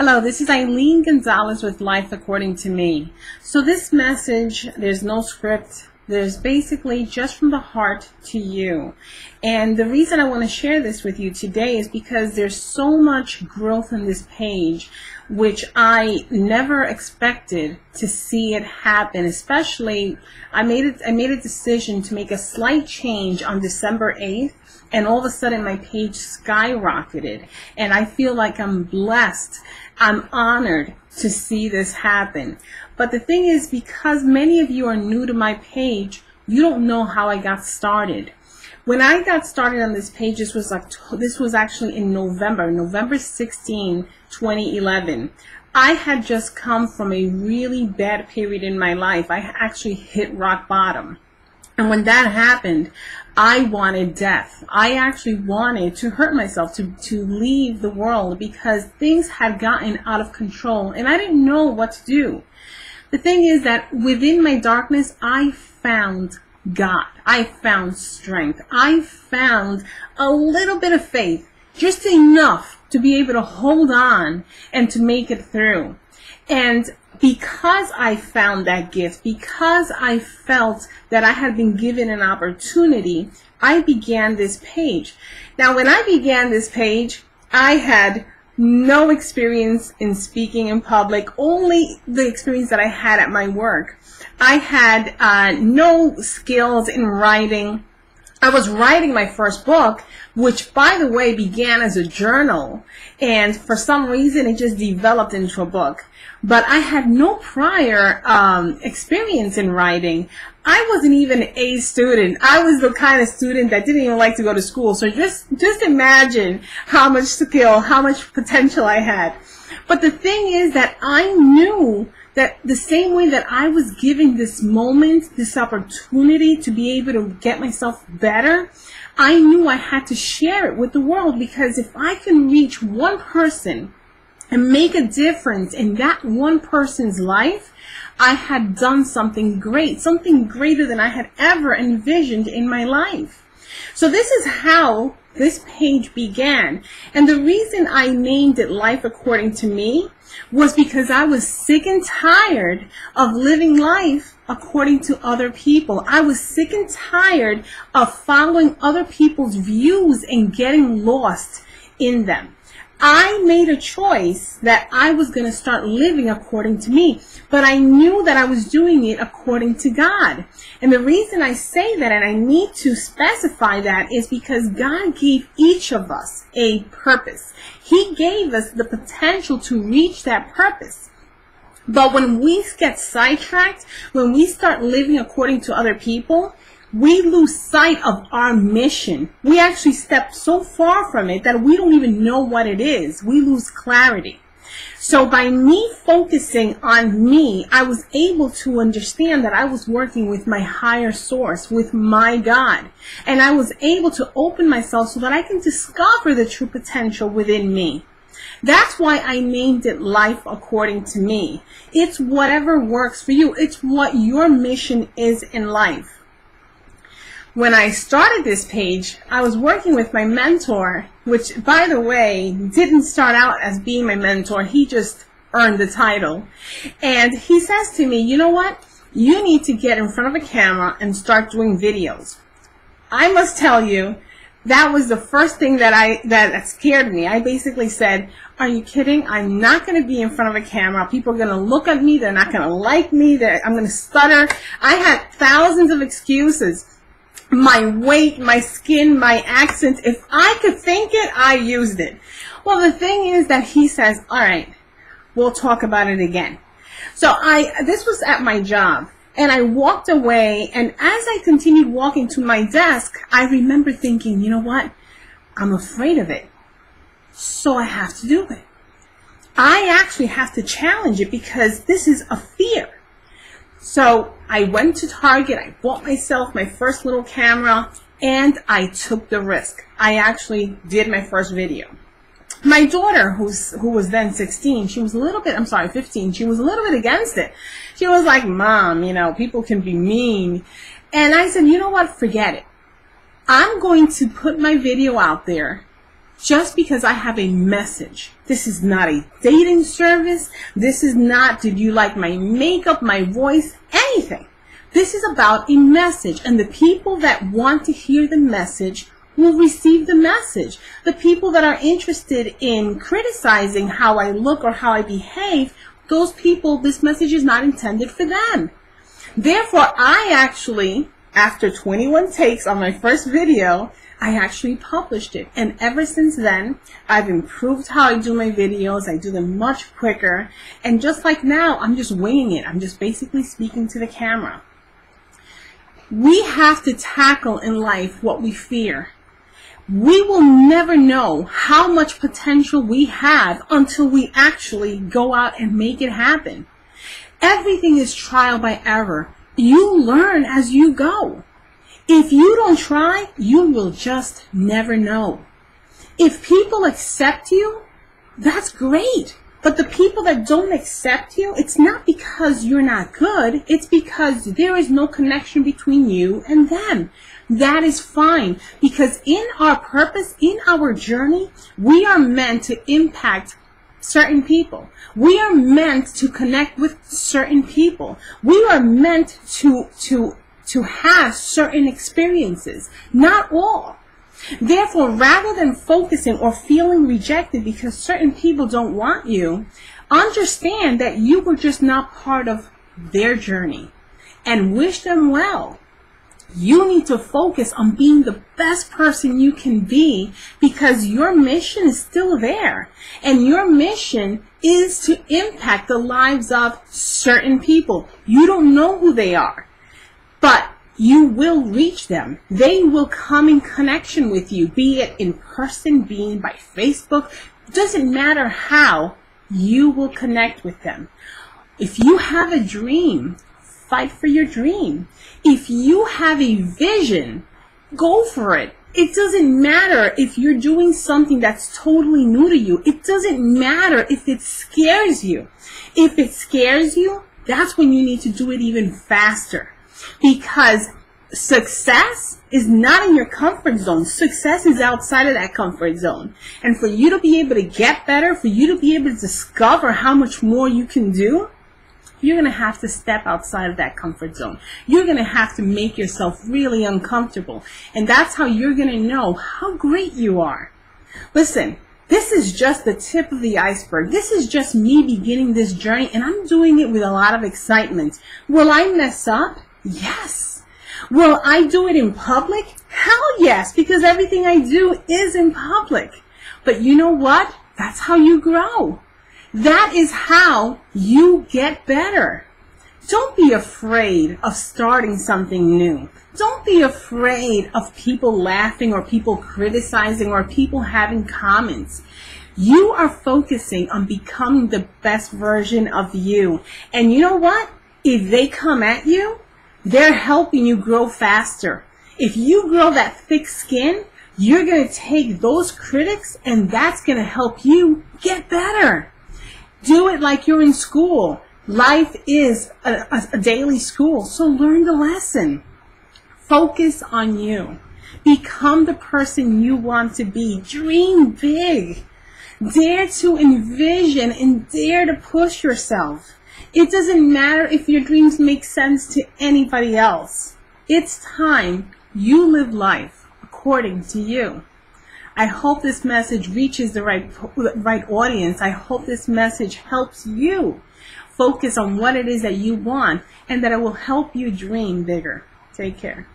Hello, this is Eileen Gonzalez with Life According to Me. So this message, there's no script. There's basically just from the heart to you. And the reason I want to share this with you today is because there's so much growth on this page, which I never expected to see it happen. Especially, I made a decision to make a slight change on December 8th. And all of a sudden my page skyrocketed, and I feel like I'm blessed. I'm honored to see this happen. But the thing is, because many of you are new to my page, you don't know how I got started. When I got started on this page, this was actually in November 16, 2011. I had just come from a really bad period in my life. I actually hit rock bottom. And when that happened, I wanted death. I actually wanted to hurt myself, to leave the world, because things had gotten out of control and I didn't know what to do. The thing is that within my darkness, I found God. I found strength. I found a little bit of faith, just enough to be able to hold on and to make it through. And because I found that gift, because I felt that I had been given an opportunity, I began this page. Now, when I began this page, I had no experience in speaking in public, only the experience that I had at my work. I had no skills in writing. I was writing my first book, which, by the way, began as a journal, and for some reason it just developed into a book. But I had no prior experience in writing. I wasn't even an A student. I was the kind of student that didn't even like to go to school. So just imagine how much skill, how much potential I had. But the thing is that I knew that the same way that I was given this moment, this opportunity to be able to get myself better, I knew I had to share it with the world, because if I can reach one person and make a difference in that one person's life, I had done something great, something greater than I had ever envisioned in my life. So this is how this page began. And the reason I named it Life According to Me was because I was sick and tired of living life according to other people. I was sick and tired of following other people's views and getting lost in them. I made a choice that I was going to start living according to me, but I knew that I was doing it according to God. And the reason I say that, and I need to specify that, is because God gave each of us a purpose. He gave us the potential to reach that purpose. But when we get sidetracked, when we start living according to other people, we lose sight of our mission. We actually step so far from it that we don't even know what it is. We lose clarity. So by me focusing on me, I was able to understand that I was working with my higher source, with my God. And I was able to open myself so that I can discover the true potential within me. That's why I named it Life According to Me. It's whatever works for you. It's what your mission is in life. When I started this page, I was working with my mentor, which, by the way, didn't start out as being my mentor. He just earned the title. And he says to me, you know what? You need to get in front of a camera and start doing videos. I must tell you, that was the first thing that scared me. I basically said, are you kidding? I'm not going to be in front of a camera. People are going to look at me. They're not going to like me. I'm going to stutter. I had thousands of excuses. My weight, my skin, my accent. If I could think it, I used it. Well, the thing is that he says, all right, we'll talk about it again. So this was at my job, and I walked away, and as I continued walking to my desk, I remember thinking, you know what? I'm afraid of it. So I have to do it. I actually have to challenge it, because this is a fear. So I went to Target, I bought myself my first little camera, and I took the risk. I actually did my first video. My daughter, who was then 16, she was a little bit, 15, she was a little bit against it. She was like, Mom, you know, people can be mean. And I said, you know what, forget it. I'm going to put my video out there just because I have a message. This is not a dating service. This is not, did you like my makeup, my voice, anything. This is about a message, and the people that want to hear the message will receive the message. The people that are interested in criticizing how I look or how I behave, those people, this message is not intended for them. Therefore, I actually, after 21 takes on my first video, I actually published it. And ever since then, I've improved how I do my videos. I do them much quicker. And just like now, I'm just winging it. I'm just basically speaking to the camera. We have to tackle in life what we fear. We will never know how much potential we have until we actually go out and make it happen. Everything is trial by error. You learn as you go. If you don't try, you will just never know. If people accept you, that's great. But the people that don't accept you, it's not because you're not good. It's because there is no connection between you and them. That is fine, because in our purpose, in our journey, we are meant to impact certain people. We are meant to connect with certain people. We are meant to have certain experiences, not all. Therefore, rather than focusing or feeling rejected because certain people don't want you, understand that you were just not part of their journey and wish them well. You need to focus on being the best person you can be, because your mission is still there. And your mission is to impact the lives of certain people. You don't know who they are, but you will reach them. They will come in connection with you, be it in person, be it by Facebook. It doesn't matter how, you will connect with them. If you have a dream, fight for your dream. If you have a vision, go for it. It doesn't matter if you're doing something that's totally new to you. It doesn't matter if it scares you. If it scares you, that's when you need to do it even faster. Because success is not in your comfort zone. Success is outside of that comfort zone. And for you to be able to get better, for you to be able to discover how much more you can do, you're going to have to step outside of that comfort zone. You're going to have to make yourself really uncomfortable. And that's how you're going to know how great you are. Listen, this is just the tip of the iceberg. This is just me beginning this journey, and I'm doing it with a lot of excitement. Will I mess up? Yes. Will I do it in public? Hell yes, because everything I do is in public. But you know what? That's how you grow. That is how you get better. Don't be afraid of starting something new. Don't be afraid of people laughing or people criticizing or people having comments. You are focusing on becoming the best version of you. And you know what? If they come at you, they're helping you grow faster. If you grow that thick skin, you're going to take those critics, and that's going to help you get better. Do it like you're in school. Life is a daily school, so learn the lesson. Focus on you. Become the person you want to be. Dream big. Dare to envision and dare to push yourself. It doesn't matter if your dreams make sense to anybody else. It's time you live life according to you. I hope this message reaches the right audience. I hope this message helps you focus on what it is that you want, and that it will help you dream bigger. Take care.